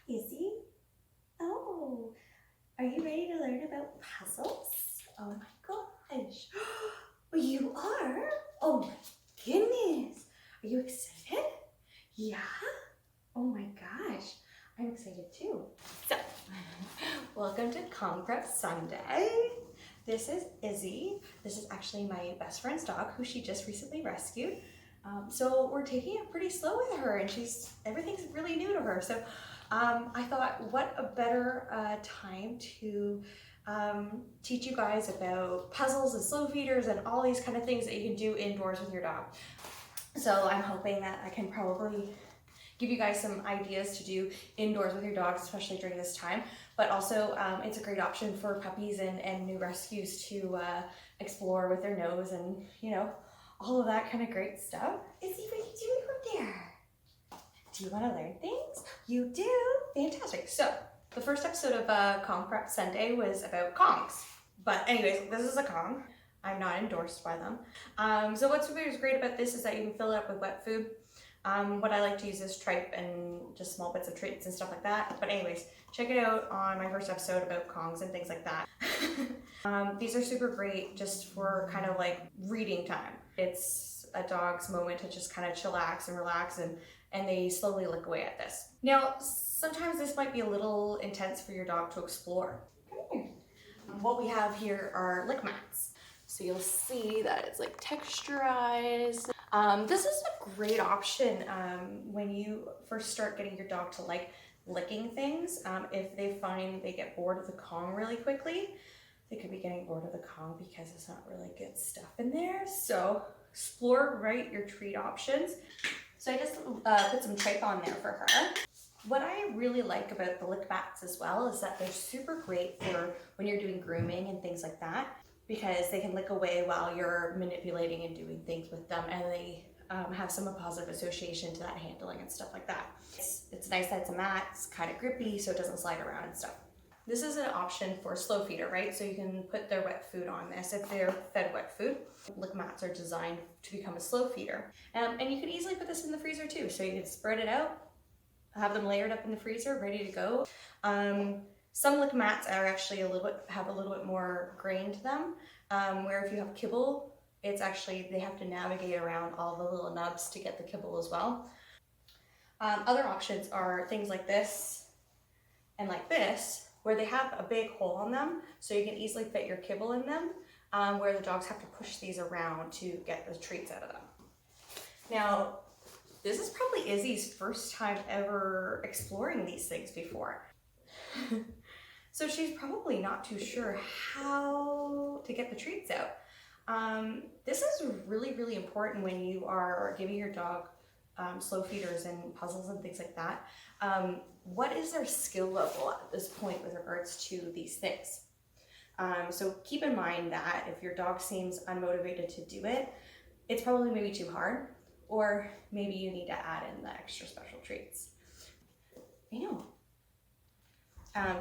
Izzy? Oh, are you ready to learn about puzzles? Oh my gosh. You are? Oh my goodness. Are you excited? Yeah? Oh my gosh. I'm excited too. So, welcome to Calm Prep Sunday. This is Izzy. This is actually my best friend's dog who she just recently rescued. So we're taking it pretty slow with her, and everything's really new to her. So I thought, what a better time to teach you guys about puzzles and slow feeders and all these kind of things that you can do indoors with your dog. So I'm hoping that I can probably give you guys some ideas to do indoors with your dogs, especially during this time. But also, it's a great option for puppies and new rescues to explore with their nose and, you know, all of that kind of great stuff. Izzy, what are you doing from there? Do you want to learn things? You do? Fantastic. So, the first episode of Kong Prep Sunday was about Kongs. But anyways, this is a Kong. I'm not endorsed by them. So what's really great about this is that you can fill it up with wet food. What I like to use is tripe and just small bits of treats and stuff like that. But anyways, check it out on my first episode about Kongs and things like that. These are super great just for kind of like reading time. It's a dog's moment to just kind of chillax and relax, and they slowly lick away at this. Now, sometimes this might be a little intense for your dog to explore. What we have here are lick mats. So you'll see that it's like texturized. This is a great option when you first start getting your dog to like licking things. If they find they get bored of the Kong really quickly, they could be getting bored of the Kong because it's not really good stuff in there. So explore your treat options. So I just put some tripe on there for her. What I really like about the lick mats as well is that they're super great for when you're doing grooming and things like that, because they can lick away while you're manipulating and doing things with them, and they have some positive association to that handling and stuff like that. It's nice that it's a mat, it's kind of grippy so it doesn't slide around and stuff. This is an option for a slow feeder, right? So you can put their wet food on this if they're fed wet food. Lick mats are designed to become a slow feeder. And you can easily put this in the freezer too. So you can spread it out, have them layered up in the freezer, ready to go. Some lick mats are actually have a little bit more grain to them, where if you have kibble, it's actually, they have to navigate around all the little nubs to get the kibble as well. Other options are things like this and like this, where they have a big hole on them, so you can easily fit your kibble in them, where the dogs have to push these around to get the treats out of them. Now, this is probably Izzy's first time ever exploring these things before. So she's probably not too sure how to get the treats out. This is really, really important when you are giving your dog slow feeders and puzzles and things like that. What is their skill level at this point with regards to these things? So keep in mind that if your dog seems unmotivated to do it, it's probably maybe too hard, or maybe you need to add in the extra special treats. I know.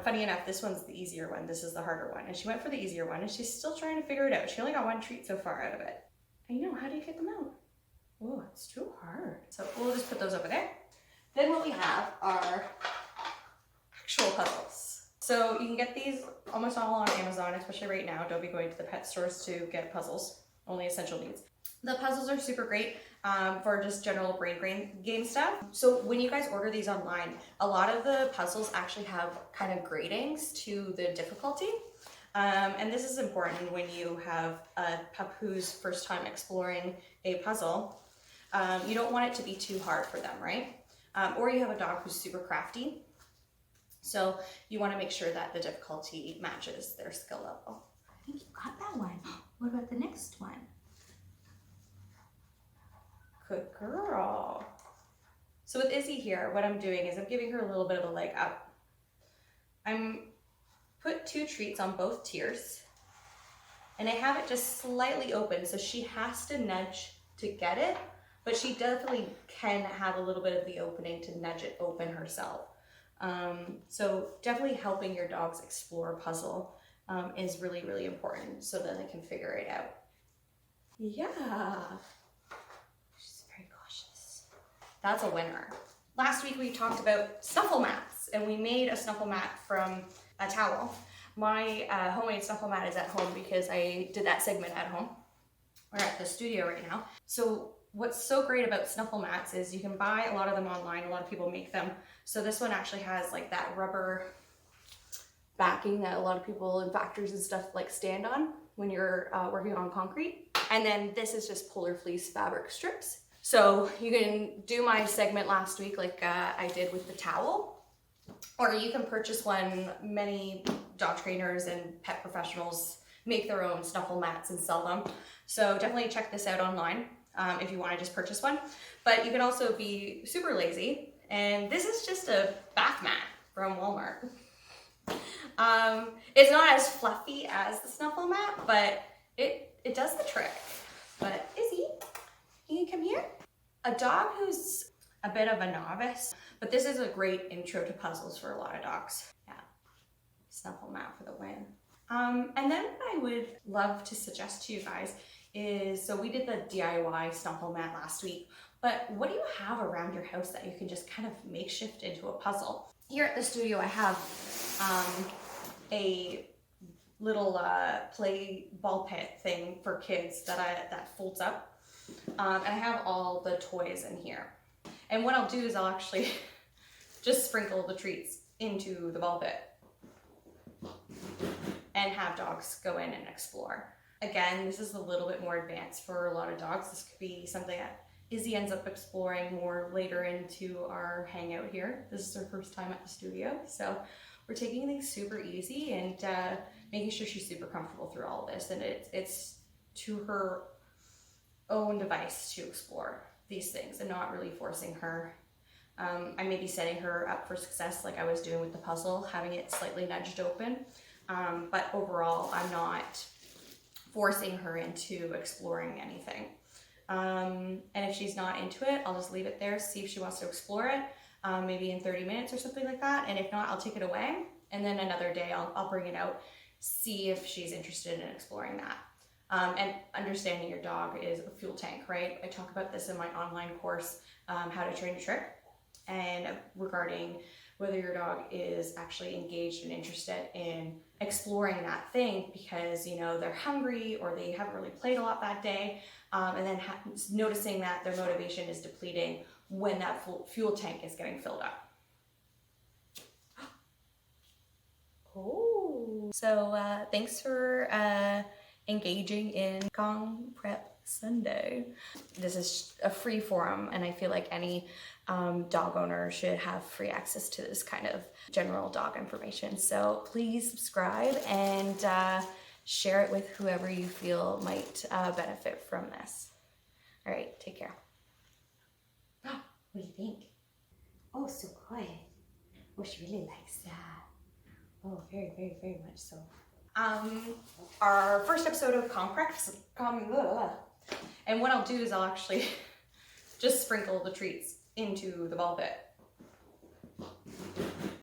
Funny enough, this one's the easier one. This is the harder one. And she went for the easier one, and she's still trying to figure it out. She only got one treat so far out of it. I know, how do you get them out? Oh, it's too hard. So we'll just put those over there. Then what we have are actual puzzles. So you can get these almost all on Amazon, especially right now. Don't be going to the pet stores to get puzzles, only essential needs. The puzzles are super great for just general brain game stuff. So when you guys order these online, a lot of the puzzles actually have kind of gradings to the difficulty. And this is important when you have a pup who's first time exploring a puzzle. You don't want it to be too hard for them, right? Or you have a dog who's super crafty. So you want to make sure that the difficulty matches their skill level. I think you got that one. What about the next one? Good girl. So with Izzy here, what I'm doing is I'm giving her a little bit of a leg up. I'm put 2 treats on both tiers, and I have it just slightly open, so she has to nudge to get it, but she definitely can have a little bit of the opening to nudge it open herself. So definitely helping your dogs explore a puzzle is really, really important, so then they can figure it out. Yeah. She's very cautious. That's a winner. Last week we talked about Snuffle Mats, and we made a Snuffle Mat from a towel. My homemade Snuffle Mat is at home because I did that segment at home. We're at the studio right now. So what's so great about Snuffle Mats is you can buy a lot of them online. A lot of people make them. So this one actually has like that rubber backing that a lot of people in factories and stuff like stand on when you're working on concrete. And then this is just polar fleece fabric strips. So you can do my segment last week like I did with the towel, or you can purchase one. Many dog trainers and pet professionals make their own Snuffle Mats and sell them. So definitely check this out online if you want to just purchase one. But you can also be super lazy, and this is just a bath mat from Walmart. It's not as fluffy as the Snuffle Mat, but it does the trick. But Izzy, can you come here? A dog who's a bit of a novice, but this is a great intro to puzzles for a lot of dogs. Yeah, Snuffle Mat for the win. And then what I would love to suggest to you guys is, so we did the DIY Snuffle Mat last week, but what do you have around your house that you can just kind of makeshift into a puzzle? Here at the studio, I have a little play ball pit thing for kids that folds up. And I have all the toys in here. And what I'll do is I'll actually just sprinkle the treats into the ball pit and have dogs go in and explore. Again, this is a little bit more advanced for a lot of dogs. This could be something that Izzy ends up exploring more later into our hangout here. This is her first time at the studio, so we're taking things super easy and making sure she's super comfortable through all of this, and it's to her own device to explore these things and not really forcing her. I may be setting her up for success like I was doing with the puzzle, having it slightly nudged open, but overall I'm not forcing her into exploring anything. And if she's not into it, I'll just leave it there, see if she wants to explore it, maybe in 30 minutes or something like that. And if not, I'll take it away. And then another day I'll bring it out, see if she's interested in exploring that. And understanding your dog is a fuel tank, right? I talk about this in my online course, How to Train a Trick, and regarding whether your dog is actually engaged and interested in exploring that thing because, you know, they're hungry or they haven't really played a lot that day, and then noticing that their motivation is depleting when that fuel tank is getting filled up. Oh, so thanks for engaging in Gong Prep Sunday. This is a free forum, and I feel like any dog owner should have free access to this kind of general dog information. So please subscribe and share it with whoever you feel might benefit from this. All right, take care. What do you think? Oh, so quiet. Oh, she really likes that. Oh, very, very, very much so. Our first episode of and what I'll do is I'll actually just sprinkle the treats into the ball pit